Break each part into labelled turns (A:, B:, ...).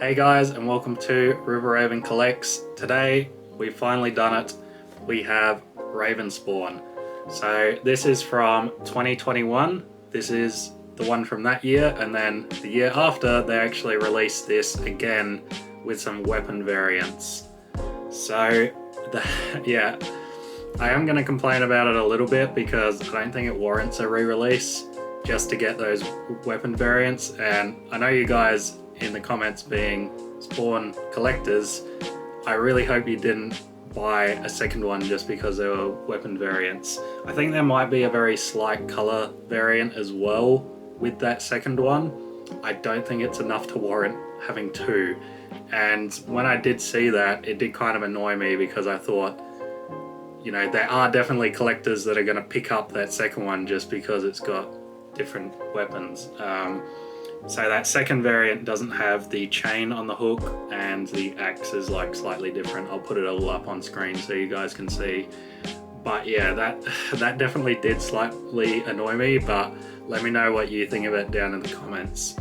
A: Hey guys, and welcome to River Raven Collects. Today we've finally done it. We have Raven Spawn. So this is from 2021. This is the one from that year, and then the year after they actually released this again with some weapon variants. So yeah, I am going to complain about it a little bit because I don't think it warrants a re-release just to get those weapon variants. And I know you guys in the comments being Spawn collectors, I really hope you didn't buy a second one just because there were weapon variants. I think there might be a very slight color variant as well with that second one. I don't think it's enough to warrant having two. And when I did see that, it did kind of annoy me because I thought, you know, there are definitely collectors that are going to pick up that second one just because it's got different weapons. So that second variant doesn't have the chain on the hook, and the axe is like slightly different. I'll put it all up on screen so you guys can see. But yeah, that definitely did slightly annoy me, but let me know what you think of it down in the comments.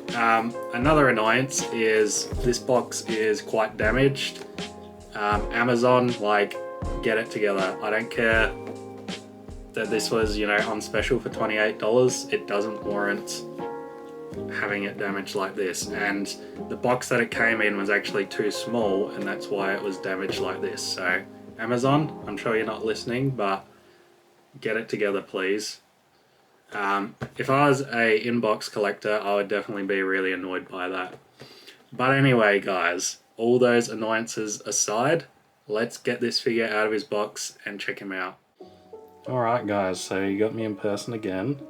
A: Another annoyance is this box is quite damaged. Amazon, like, get it together. I don't care that this was, you know, on special for $28. It doesn't warrant having it damaged like this, and the box that it came in was actually too small, and that's why it was damaged like this. So Amazon, I'm sure you're not listening, but get it together please. If I was a inbox collector, I would definitely be really annoyed by that. But anyway guys, all those annoyances aside, let's get this figure out of his box and check him out. Alright guys, so you got me in person again.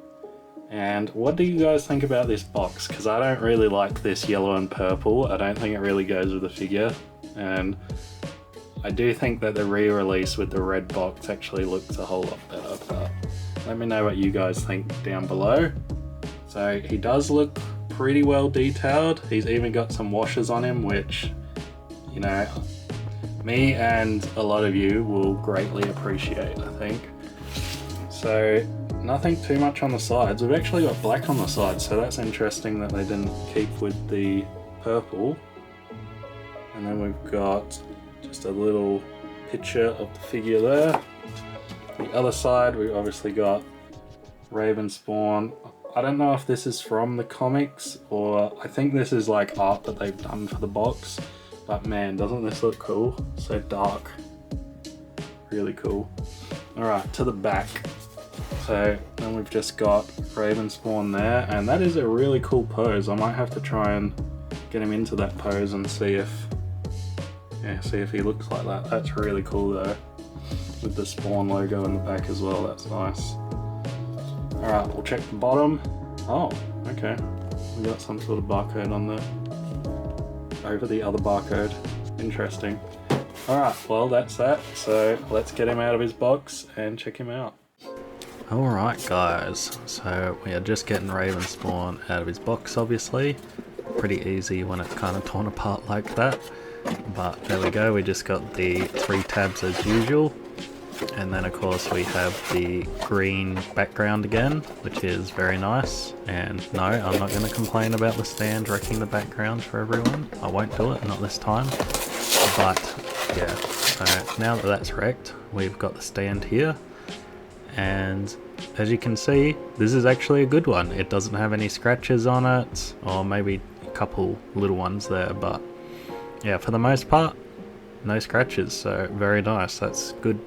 A: And what do you guys think about this box? Because I don't really like this yellow and purple. I don't think it really goes with the figure. And I do think that the re-release with the red box actually looks a whole lot better. But let me know what you guys think down below. So he does look pretty well detailed. He's even got some washes on him, which, you know, me and a lot of you will greatly appreciate, I think. So nothing too much on the sides. We've actually got black on the sides, so that's interesting that they didn't keep with the purple. And then we've got just a little picture of the figure there. The other side, we've obviously got Raven Spawn. I don't know if this is from the comics, or I think this is like art that they've done for the box. But man, doesn't this look cool? So dark. Really cool. Alright, to the back. So then we've just got Raven Spawn there, and that is a really cool pose. I might have to try and get him into that pose and see if he looks like that. That's really cool though, with the Spawn logo in the back as well. That's nice. Alright, we'll check the bottom. Oh, okay. We got some sort of barcode on there over the other barcode. Interesting. Alright, well that's that. So let's get him out of his box and check him out. Alright guys, so we are just getting Raven Spawn out of his box obviously. Pretty easy when it's kind of torn apart like that. But there we go, we just got the 3 tabs as usual. And then of course we have the green background again, which is very nice. And no, I'm not going to complain about the stand wrecking the background for everyone. I won't do it, not this time. But yeah, so now that that's wrecked, we've got the stand here. And as you can see, this is actually a good one. It doesn't have any scratches on it, or maybe a couple little ones there, but yeah, for the most part, no scratches, so very nice, that's good.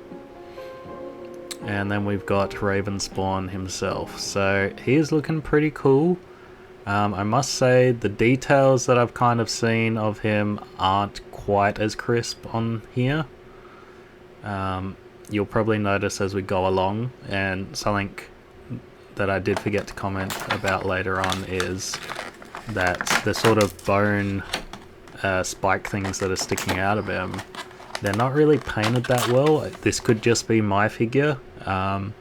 A: And then we've got Raven Spawn himself, so he is looking pretty cool. I must say the details that I've kind of seen of him aren't quite as crisp on here. You'll probably notice as we go along, and something that I did forget to comment about later on is that the sort of bone spike things that are sticking out of him, they're not really painted that well. This could just be my figure. You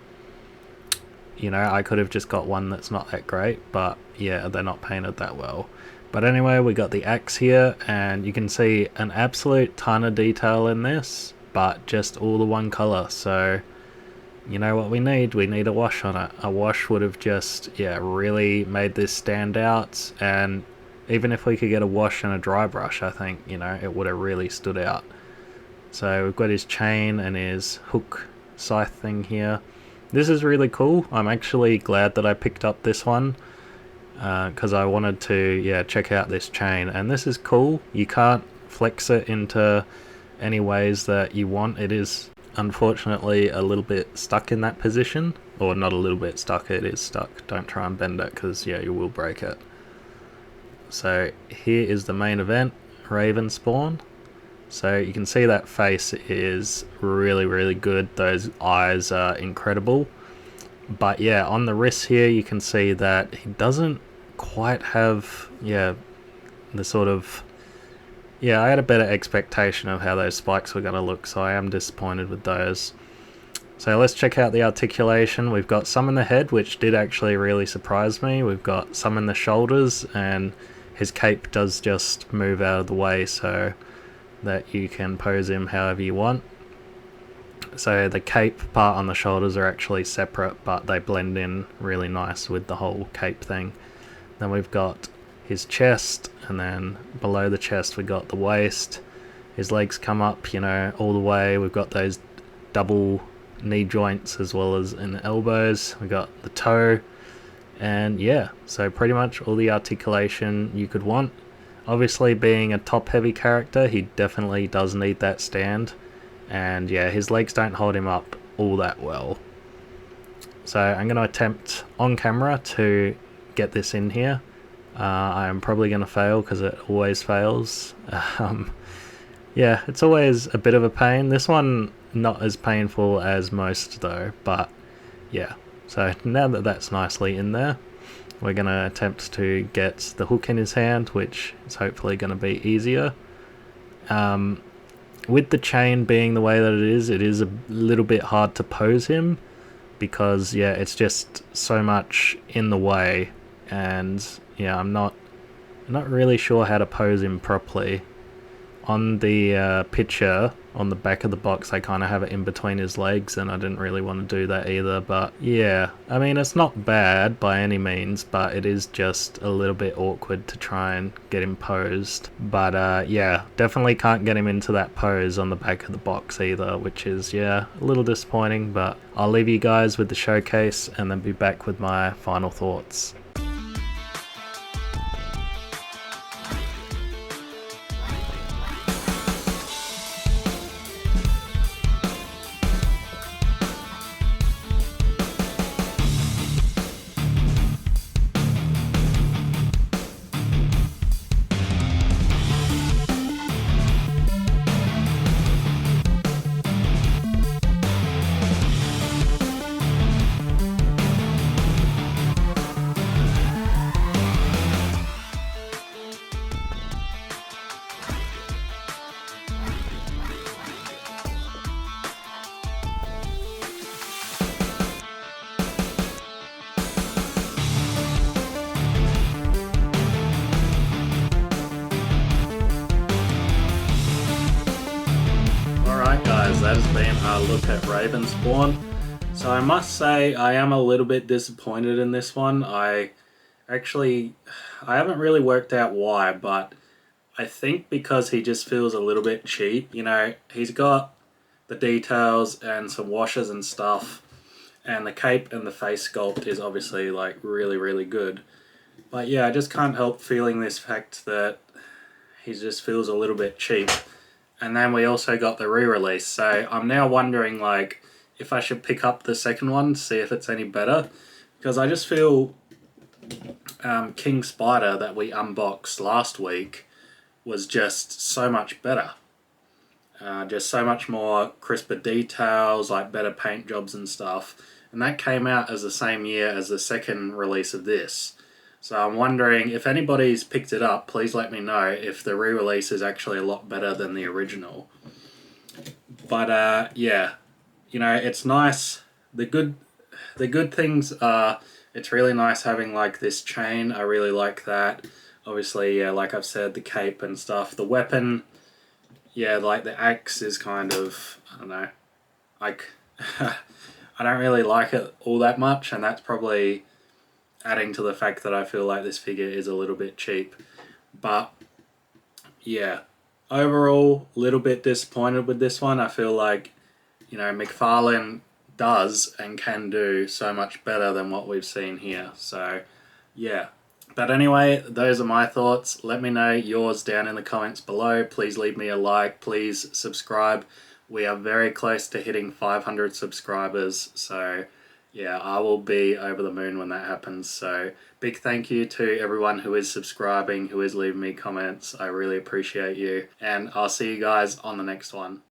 A: know, I could have just got one that's not that great, but yeah, they're not painted that well. But anyway, we got the axe here, and you can see an absolute ton of detail in this, but just all the one color. So you know what we need a wash on it. A wash would have just, yeah, really made this stand out. And even if we could get a wash and a dry brush, I think, you know, it would have really stood out. So we've got his chain and his hook scythe thing here. This is really cool. I'm actually glad that I picked up this one because I wanted to, check out this chain. And this is cool. You can't flex it into any ways that you want. It is unfortunately a little bit stuck in that position. Or not a little bit stuck, it is stuck. Don't try and bend it because, you will break it. So here is the main event, Raven spawn. So you can see that face is really, really good. Those eyes are incredible. But yeah, on the wrist here, you can see that he doesn't quite have, the sort of... Yeah, I had a better expectation of how those spikes were going to look, so I am disappointed with those. So let's check out the articulation. We've got some in the head, which did actually really surprise me. We've got some in the shoulders, and his cape does just move out of the way so that you can pose him however you want. So the cape part on the shoulders are actually separate, but they blend in really nice with the whole cape thing. Then we've got his chest, and then below the chest we got the waist. His legs come up, all the way. We've got those double knee joints as well as in the elbows. We got the toe, and so pretty much all the articulation you could want. Obviously, being a top heavy character, he definitely does need that stand, and his legs don't hold him up all that well. So I'm going to attempt on camera to get this in here. I'm probably going to fail because it always fails. It's always a bit of a pain. This one not as painful as most though, but so now that that's nicely in there, we're going to attempt to get the hook in his hand, which is hopefully going to be easier. With the chain being the way that it is a little bit hard to pose him because it's just so much in the way, and I'm not really sure how to pose him properly. On the picture, on the back of the box, I kind of have it in between his legs, and I didn't really want to do that either. But I mean, it's not bad by any means, but it is just a little bit awkward to try and get him posed. But definitely can't get him into that pose on the back of the box either, which is, a little disappointing. But I'll leave you guys with the showcase and then be back with my final thoughts. Guys, that has been our look at Raven spawn. So I must say I am a little bit disappointed in this one. I haven't really worked out why, but I think because he just feels a little bit cheap. He's got the details and some washes and stuff, and the cape and the face sculpt is obviously like really, really good. But I just can't help feeling this fact that he just feels a little bit cheap. And then we also got the re-release, so I'm now wondering like if I should pick up the second one to see if it's any better, because I just feel King Spider that we unboxed last week was just so much better. Just so much more crisper details, like better paint jobs and stuff, and that came out as the same year as the second release of this. So I'm wondering if anybody's picked it up, please let me know if the re-release is actually a lot better than the original. But it's nice. The good things are it's really nice having like this chain. I really like that. Obviously, like I've said, the cape and stuff. The weapon, like the axe is kind of, I don't know, like I don't really like it all that much, and that's probably adding to the fact that I feel like this figure is a little bit cheap. But yeah, overall, a little bit disappointed with this one. I feel like, McFarlane does and can do so much better than what we've seen here. So yeah. But anyway, those are my thoughts. Let me know yours down in the comments below. Please leave me a like. Please subscribe. We are very close to hitting 500 subscribers. So yeah, I will be over the moon when that happens. So big thank you to everyone who is subscribing, who is leaving me comments. I really appreciate you. And I'll see you guys on the next one.